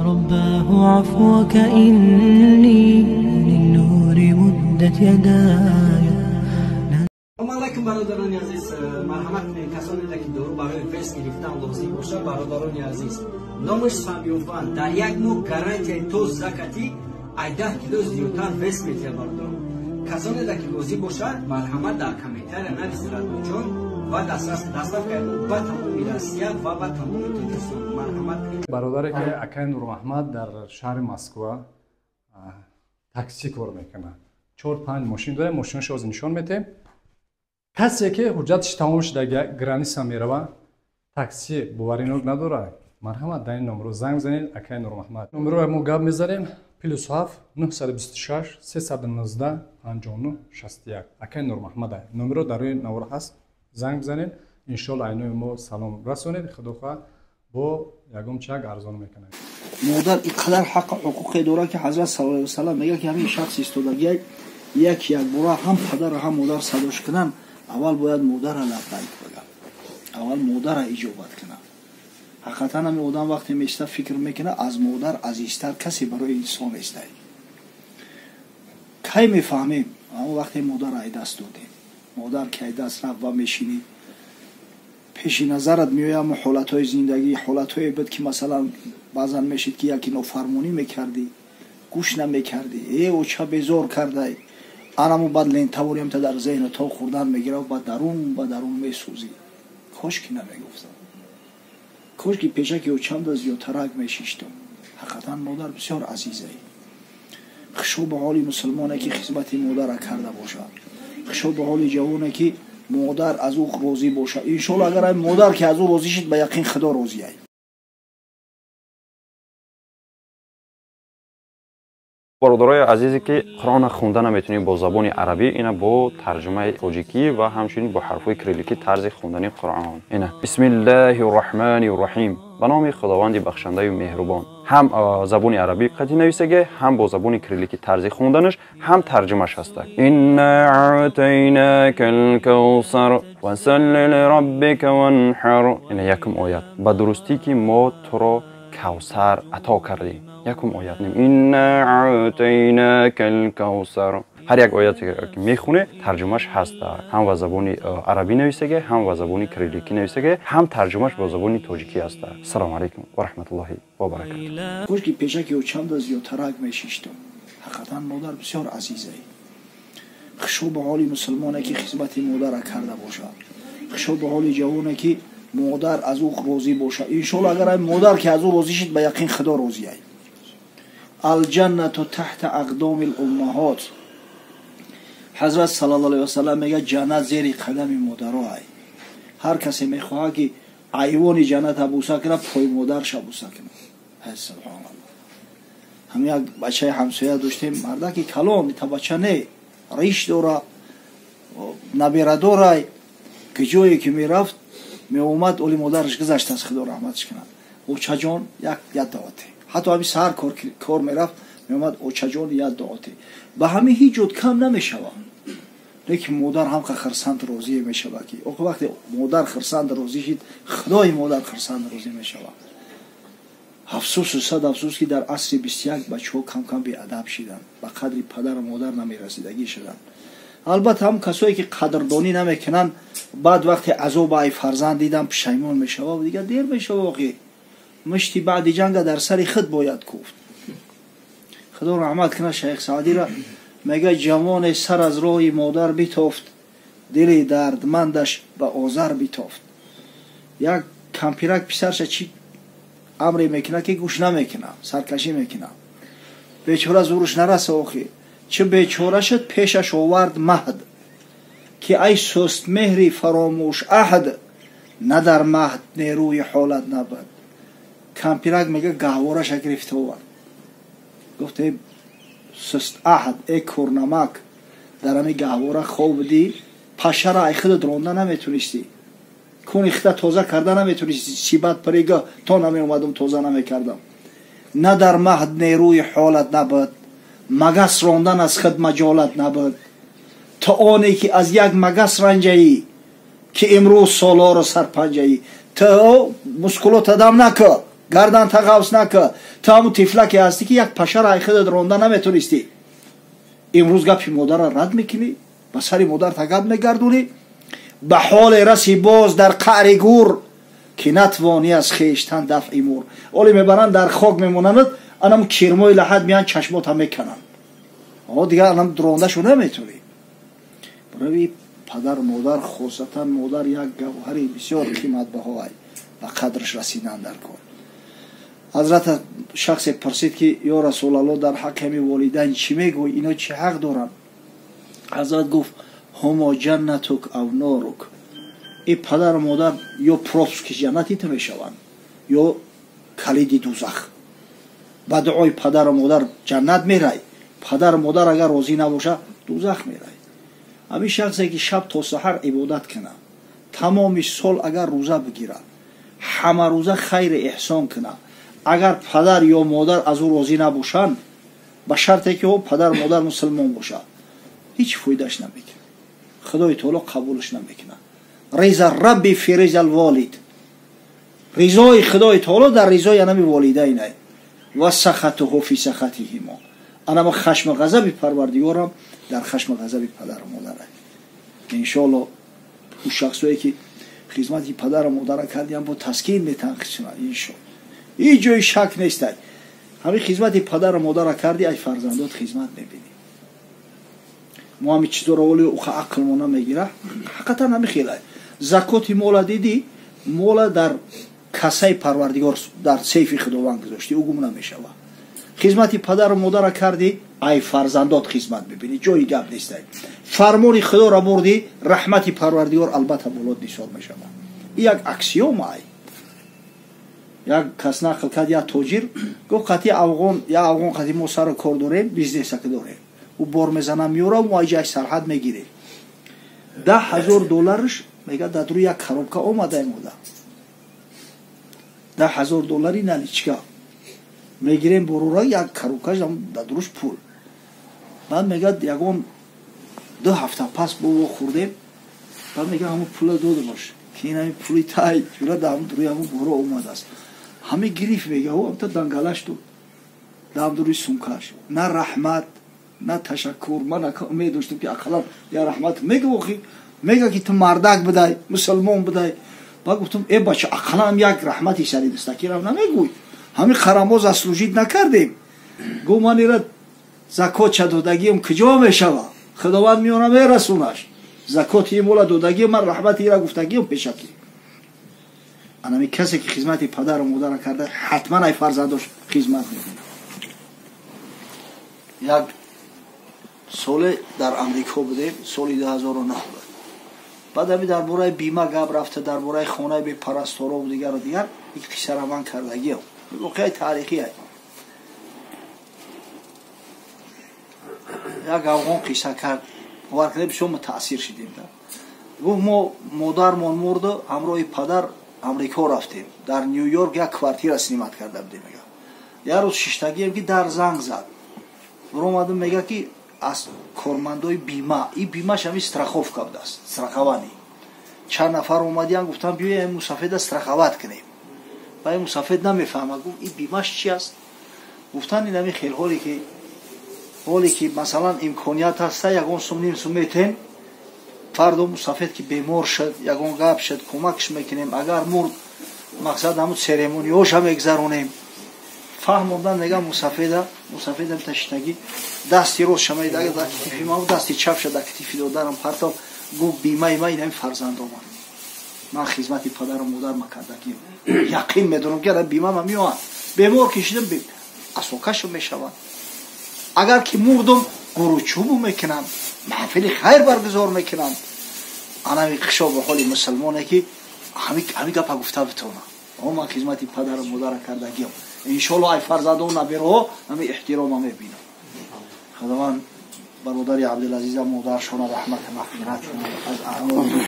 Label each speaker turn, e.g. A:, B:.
A: رباه عفوك إني للنور مدت يداي.
B: السلام علیکم برادران عزیز، مرحمت کنید کسانی را که دارو برای ویس گرفتن لازم باشه. برادران عزیز، نامش سامیوفان در یک ماه گارانتی تو زکاتی 10 کیلو زیوتر ویس میتونه برادران. کسانی را که لازم باشه مرحمت در کامنتر نویسید چون و دسترس کنید با تمام رسیت و با تمام تجسم. مرحمت کنید.
C: برادری که اکای نور محمد در شهر مسکو تاکسی کار میکنه. 4-5 ماشین داره، ماشینش از نشون میده. کسی که حجتش تمام شده گرانیسا میروه تاکسی بوارینوک نداره، مرحمت در این نمبر زنگ بزنید اکای نور محمد. نمبر رو ما گپ میذاریم +7 926 319 59 61 اکای نور محمد. نمبر رو در این نمبر هست، زنگ بزنید ان شاء الله اینو ما سلام رسونید. خداخواه با یگم چک ارزان میکنه.
D: مادر اینقدر حق حقوقی داره که حضرت صلی الله علیه و سلم میگه که همین شخص ایستادگی یک بار هم پدر هم مادر صداش کنن، اول باید مادر را لبیک بگه، اول مادر را اجابت کنه. حقیقتا هم آدم وقتی میسته فکر میکنه از مادر عزیزتر کسی برای انسان نیست. کی میفهمیم؟ اما وقتی مادر را دست دادیم، مادر که دست رفت و میشینی پیش نظرت میایم حالتهای زندگی، حالتهای بد که مثلا بعضا میشید که یکی نافرمانی میکردی گوش نمیکردی، او چه بیزار کرده، آنمو بعد لینتاوری هم تا در ذهن تو خوردن میگیره و با درون میسوزی. کاش که نمیگفتم، کاش که پیشه که او چند از زیادترک میشیشتم. حقیقتا مادر بسیار عزیزه. خشو به حال مسلمانه که خدمت مادر را کرده باشه، خشو به حال جوانه که مادر از او راضی باشه. انشالله اگر مادر که از او راضی شد به یقین خدا راضی است.
E: برادرای عزیزی که قرآن خوندن نمیتونید با زبان عربی، اینا با ترجمه تاجیکی و همچنین با حرفای کریلیکی طرز خوندن قرآن. اینا بسم الله الرحمن الرحیم، به نام خداوند بخشنده و مهربان. هم زبان عربی قدی نویسه، هم با زبان کریلیکی طرز خوندنش، هم ترجمهش هست. انا اعطیناک الکوثر فصل لربک وانحر. اینا یکم آیت به درستی که ما تو را کوثر عطا کردیم. یکم آیت نیم انا اعطیناک الکوثر. هر یک آیتی که میخونه ترجمهش هست، هم با زبان عربی نویسه، هم با زبان کریلیکی نویسه، هم ترجمهش با زبان تاجیکی است. السلام علیکم و رحمت الله و برکاته.
D: کاش که پیشه که چند از زیادترک میشیشتم. حقیقتا مادر بسیار عزیزه. خشو به حال مسلمانه که خدمت مادر را کرده باشه، خشو به حال جوانه که مادر از او راضی باشه. انشالله اگر مادر که از او راضی شد به یقین خدا راضی است. الجنة تحت اقدام الامهات. حضرت صلی الله علیه و سلم میگه جنت زیر قدم مادرها. هر کسی میخواد که ایوان جنت بوسه کنه پای مادرش بوسه کنه. سبحان الله. هم یک بچه همسایه داشتیم، مرده که کلام تا بچه نه ریش داره نبیره داره، که جایی که میرفت می اومد اولی مادرش گذشت از خدا رحمتش کنه. او چه جان یک دعاته، حتی همین سهر کار میرفت می اومد او چه جان یک دعاته. به همه هیچ جد کم نمیشوه، لیکن مادر هم که خرسند راضی میشوه. که او وقتی مادر خرسند راضی شد خدای مادر خرسند راضی میشوه. افسوس و صد افسوس که در عصر 21 بچه‌ها کم کم بی ادب شدن، به قدر پدر و مادر نمیرسیدگی شدن. البته هم کسایی که قدردانی نمیکنن بعد وقتی عذاب ای فرزند دیدن پشیمون میشوه و دیگه دیر میشوه. واقعی مشتی بعد جنگ در سر خود باید کوفت. خدا رحمت کنه شیخ سعدی را، میگه جوان سر از راه مادر بیتافت، دل دردمندش به آذر بیتافت. یک کمپیرک پسرش چی امری میکنه که گوش نمیکنه، سرکشی میکنه، بیچاره زورش نرسه. آخی چه بیچاره شد پیشش آورد مهد، که ای سست مهری فراموش عهد، نه در مهد نیروی حالت نبود. کمپیرک میگه گهوارش گرفته آورد، گفته سست عهد ای کرنمک، در همین گهواره خواب دی پشه را ای خود رونده نمیتونستی، کونی خود تازه کرده نمیتونستی، سیبت پریگه تا نمی اومدم تازه نمیکردم. نه در مهد نیروی حالت نبود، مگس راندن از خود مجالت نبود. تا آنی که از یک مگس رنجهی، که امروز سالار سرپنجهی. تا مسکولات دم نکر گردن تقاوس نکه تو همون تفلکی هستی که یک پشه رای خودت رونده نمیتونستی امروز گپی مادر را رد میکنی به سری مادر تگب میگردونی به حال رسی باز در قعر گور که نتوانی از خیشتن دفع مور اولی میبرن در خاک میمونند انم کرمای لحد میان چشمات هم میکنن دیگه انم درونده شو نمیتونی بروی پدر مادر خصوصا مادر یک گوهری بسیار قیمت بهای و قدرش رسیدن در کن حضرت شخص پرسید که یا رسول الله در حق همی والدین چی میگوی اینا چه حق دارن حضرت گفت هما جنتک او نارک این پدر و مادر یا پروپس که جنتی تو میشوند یا کلید دوزخ با دعای پدر و مادر جنت میرای پدر و مادر اگر راضی نباشه دوزخ میرای همین شخصی که شب تا سحر عبادت کنه تمام سال اگر روزه بگیره همه روزه خیر احسان کنه اگر پدر یا مادر از او راضی نباشند به شرطی که او پدر و مادر مسلمان باشه هیچ فایدهش نمیکنه خدای تعالی قبولش نمیکنه رضا ربی فی رضا الوالد رضای خدای تعالی در رضای انم والدین و سخطه فی سخطهما انم خشم و غضب پروردگارم در خشم و غضب پدر و مادر ان شاء الله اون شخصایی که خدمت پدر و مادر کردیم با تسکین میتنقشن ان شاء الله هیچ جای شک نیست همین خدمت پدر و مادر کردی ای فرزندات خدمت میبینی ما همین چطور اولی او عقل ما نمیگیره حقیقتا همین خیلی زکات مال دیدی مال در کاسه پروردگار در سیف خداوند گذاشتی او گم نمیشه خدمت پدر و مادر کردی ای فرزندات خدمت ببینی جایی گپ نیست فرمان خدا را بردی رحمت پروردگار البته بولاد نثار میشه یک اکسیوم ای یک کس نقل کرد یا تاجر گفت قطعی افغان یا افغان قطعی ما سر کار داریم بیزنس داریم او بار میزنه میوره و مایجای سرحد میگیره $10,000 میگه در روی یک کروبکا اومده موده $10,000 نلیچکا میگیریم برورا یک کروبکاش در دروش پول بعد میگه یکون 2 هفته پس بو خوردیم بعد میگه همون پول داده باش که این همین پولی تای جورا در همون دروی همون برو اومده است همه گریف میگه او تا دنگلش تو در دروی سونکاش نه رحمت نه تشکر من میدونستم که اقلا یا رحمت میگه وخی میگه که تو مردک بدای مسلمان بدای بعد گفتم ای بچه اقلا هم یک رحمتی سری دستکیرم نمیگوی همین خراماز اسلوجید نکردیم گو من ایرد زکات چه دادگیم کجا میشوه خداوند میونه میرسونش زکاتی مولا دادگی من رحمتی ایرد گفتگیم پیشکی انمی کسی که خدمت پدر و مادر کرده حتما ای فرزندش خدمت میکنه یک سال در امریکا بودیم سال 2009 بعد همی در بورای بیمه گپ رفته در بورای خانه به پرستارا و دیگر و دیگر یک قصه روان کردگی هم واقعی تاریخی هست یک افغان قصه کرد ورکنه بسیار متاثر شدیم گفت ما مادرمان مرده همراه پدر امریکا رفتیم در نیویورک یک کوارتیر اسنیمت کرده بودیم یه روز ششتگی هم که در زنگ زد برو اومدم میگه که از کارمندای بیمه این بیمهش همی استراخوف کرده است استراخوانی چند نفر اومدیان گفتن بیای این مسافد استراخوات کنیم و این مسافد نمیفهمه گفت این بیمهش چی است گفتن این همی خیلی حالی که مثلا امکانیت هسته یکون سمنیم سمیتین فردا مسافد که بیمار شد یکون گپ شد کمکش میکنیم اگر مرد مقصد همون سریمونی هاش هم اگذرونیم فهموندن میگم مسافدم تشنگی دستی روز شمایی داده در کتیفی ما دستی چپ شد در کتیفی دادرم پرتاب گفت بیمه ما این هم فرزند من خدمت پدر و مادر مکردگیم یقین میدونم که بیمه ما میوان بیمار کشیدم اسوکشو میشوند اگر که مردم گروچوبو میکنم محفل خیر برگزار میکنم انا خشاب به حال مسلمانه که همین گپ گفته بتونه من خدمت پدر و مادر کردگیم انشالله ای فرزندان نبیرها همین احترام میبینم خداوند برادر عبدالعزیز مادرشان رحمت مغفرت از اعمال